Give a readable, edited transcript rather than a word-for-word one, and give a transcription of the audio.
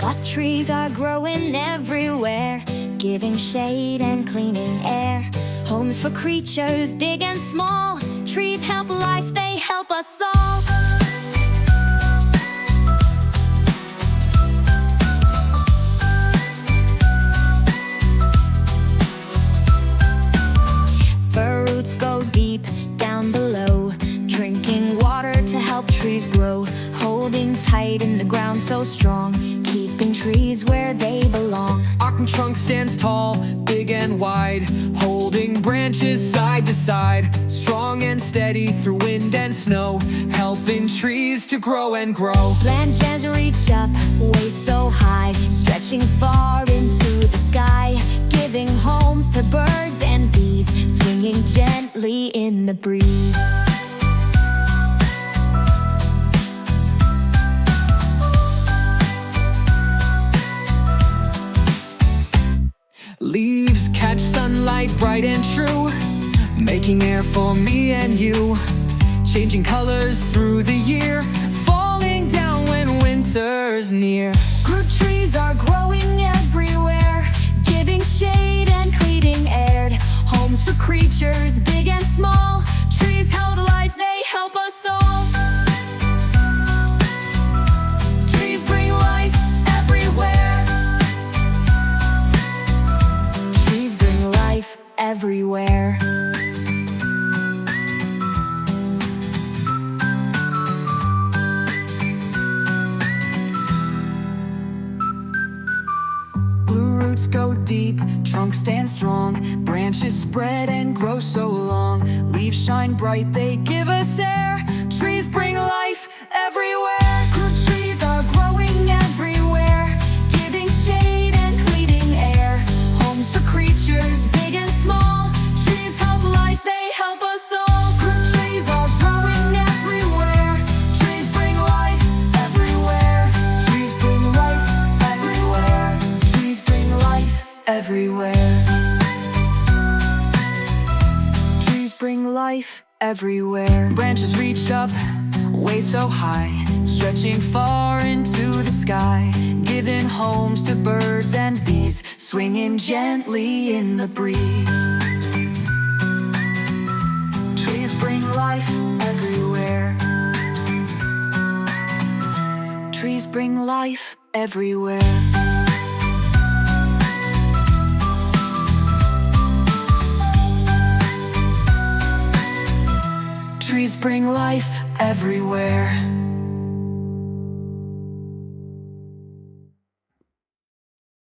But trees are growing everywhere, giving shade and cleaning air. Homes for creatures big and small. Trees help life, they help us all. The roots go deep down below, drinking water to help trees grow. Holding tight in the ground so strong, keeping trees where they belong. Our trunk stands tall, big and wide, holding branches side to side. Strong and steady through wind and snow, helping trees to grow and grow. Branches reach up, way so high, stretching far into the sky, giving homes to birds and bees, swinging gently in the breeze. Leaves catch sunlight bright and true, making air for me and you. Changing colors through the year, falling down when winter's near. Fruit trees are growing everywhere, giving shade and cleaning air. Homes for creatures big and small. Trees help life, they help us all. Trees bring life everywhere. Trees bring life everywhere. Roots go deep, trunks stand strong, branches spread and grow so long. Leaves shine bright, they give us air. Trees bring life everywhere. Fruit trees are growing everywhere, giving shade and cleaning air. Homes for creatures big and small. Trees help life, they help us all. Fruit trees are growing everywhere. Trees bring life everywhere. Trees bring life everywhere. Trees bring life Everywhere. Trees bring life everywhere. Branches reach up, way so high, stretching far into the sky, giving homes to birds and bees, swinging gently in the breeze. Trees bring life everywhere. Trees bring life everywhere. Trees bring life everywhere.